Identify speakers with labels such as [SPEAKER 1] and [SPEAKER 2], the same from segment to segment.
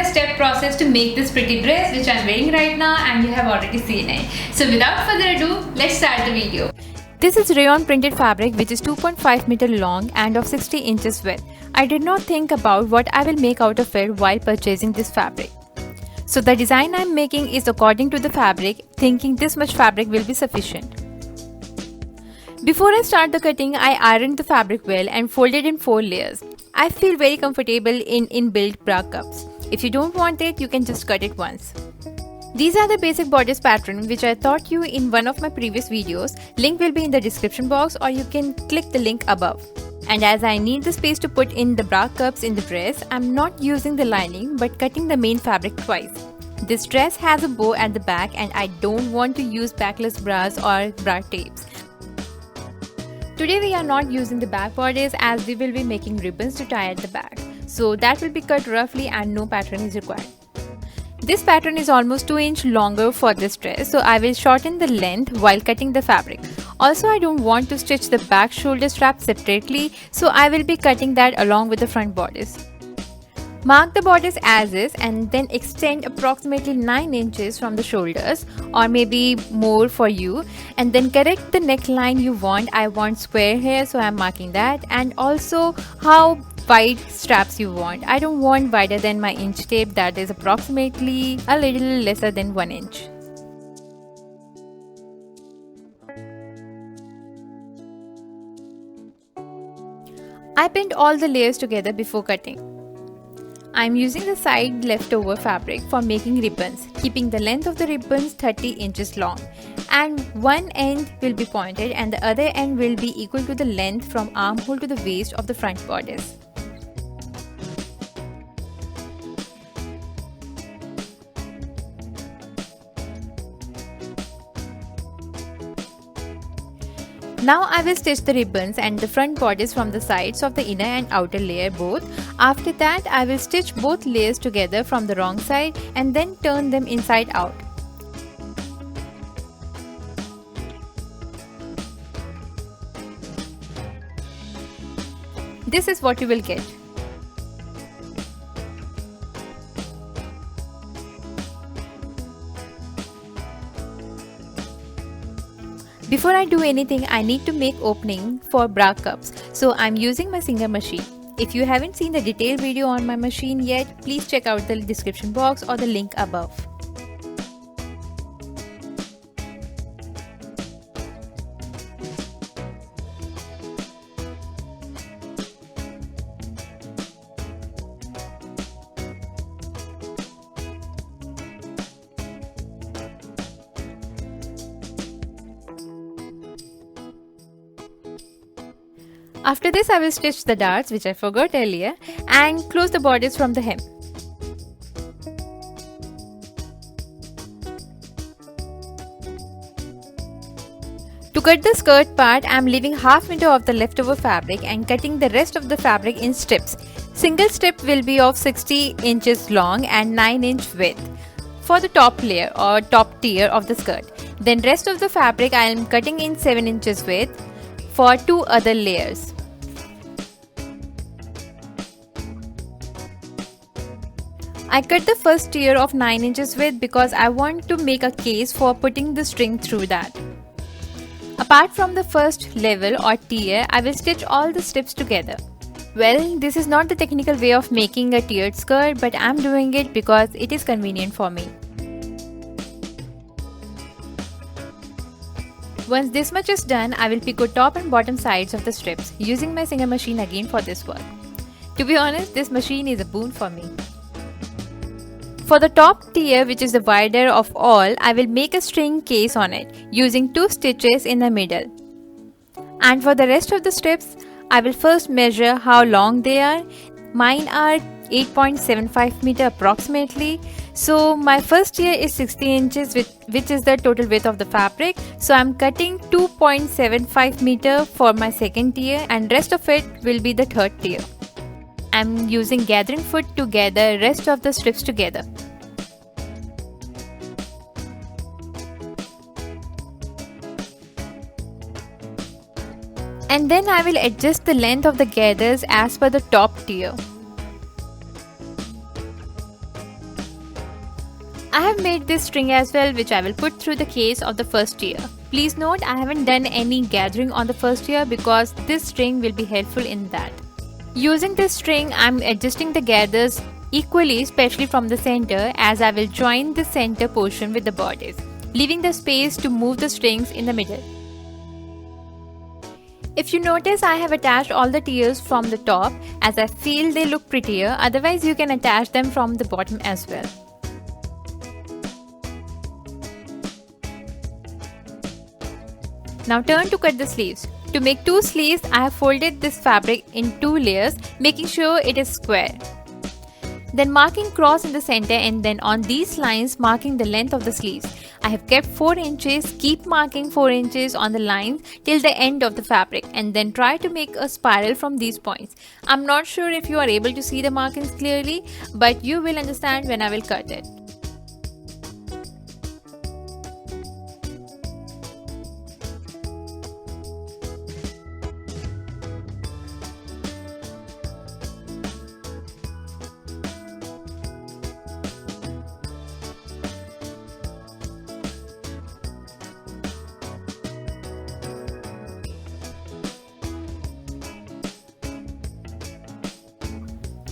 [SPEAKER 1] step-by-step process to make this pretty dress which I'm wearing right now, and you have already seen it. So without further ado, let's start the video. This is rayon printed fabric which is 2.5 meter long and of 60 inches width. I did not think about what I will make out of it while purchasing this fabric. So the design I am making is according to the fabric, thinking this much fabric will be sufficient. Before I start the cutting, I ironed the fabric well and folded in 4 layers. I feel very comfortable in inbuilt bra cups. If you don't want it, you can just cut it once. These are the basic bodice pattern which I taught you in one of my previous videos. Link will be in the description box, or you can click the link above. And as I need the space to put in the bra cups in the dress, I'm not using the lining but cutting the main fabric twice. This dress has a bow at the back and I don't want to use backless bras or bra tapes. Today we are not using the back bodice as we will be making ribbons to tie at the back. So that will be cut roughly and no pattern is required. This pattern is almost 2 inches longer for this dress, so I will shorten the length while cutting the fabric. Also, I don't want to stitch the back shoulder strap separately, so I will be cutting that along with the front bodice. Mark the bodice as is and then extend approximately 9 inches from the shoulders, or maybe more for you, and then correct the neckline you want. I want square here, so I am marking that, and also how wide straps you want. I don't want wider than my inch tape, that is approximately a little lesser than 1 inch. I pinned all the layers together before cutting. I am using the side leftover fabric for making ribbons, keeping the length of the ribbons 30 inches long, and one end will be pointed and the other end will be equal to the length from armhole to the waist of the front bodice. Now I will stitch the ribbons and the front bodice from the sides of the inner and outer layer both. After that, I will stitch both layers together from the wrong side and then turn them inside out. This is what you will get. Before I do anything, I need to make opening for bra cups, so I'm using my Singer machine. If you haven't seen the detailed video on my machine yet, please check out the description box or the link above. After this, I will stitch the darts, which I forgot earlier, and close the bodice from the hem. To cut the skirt part, I am leaving half meter of the leftover fabric and cutting the rest of the fabric in strips. Single strip will be of 60 inches long and 9 inch width for the top layer or top tier of the skirt. Then rest of the fabric I am cutting in 7 inches width for 2 other layers. I cut the first tier of 9 inches width because I want to make a case for putting the string through that. Apart from the first level or tier, I will stitch all the strips together. Well, this is not the technical way of making a tiered skirt, but I am doing it because it is convenient for me. Once this much is done, I will picot top and bottom sides of the strips using my Singer machine again for this work. To be honest, this machine is a boon for me. For the top tier, which is the wider of all, I will make a string case on it using 2 stitches in the middle. And for the rest of the strips, I will first measure how long they are. Mine are 8.75 meter approximately. So my first tier is 60 inches, which is the total width of the fabric. So I'm cutting 2.75 meter for my second tier, and rest of it will be the third tier. I'm using gathering foot to gather rest of the strips together. And then I will adjust the length of the gathers as per the top tier. I have made this string as well, which I will put through the case of the first tier. Please note, I haven't done any gathering on the first tier because this string will be helpful in that. Using this string, I'm adjusting the gathers equally, especially from the center, as I will join the center portion with the bodice, leaving the space to move the strings in the middle. If you notice, I have attached all the tiers from the top as I feel they look prettier. Otherwise, you can attach them from the bottom as well. Now turn to cut the sleeves. To make 2 sleeves, I have folded this fabric in 2 layers, making sure it is square. Then marking cross in the center, and then on these lines marking the length of the sleeves. I have kept 4 inches, keep marking 4 inches on the lines till the end of the fabric, and then try to make a spiral from these points. I'm not sure if you are able to see the markings clearly, but you will understand when I will cut it.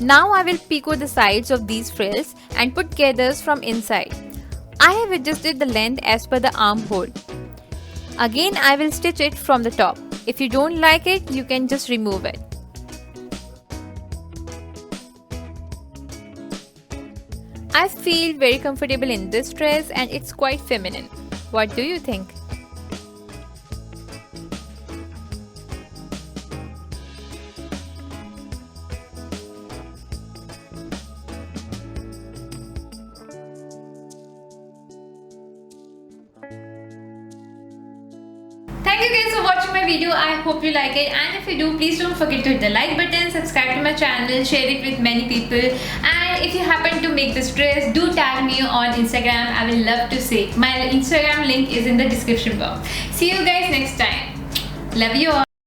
[SPEAKER 1] Now I will picot the sides of these frills and put gathers from inside. I have adjusted the length as per the armhole. Again, I will stitch it from the top. If you don't like it, you can just remove it. I feel very comfortable in this dress and it's quite feminine. What do you think? Thank you guys for watching my video. I hope you like it, and if you do, please don't forget to hit the like button, subscribe to my channel, share it with many people, and if you happen to make this dress, do tag me on Instagram. I will love to see. My Instagram link is in the description box. See you guys next time. Love you all.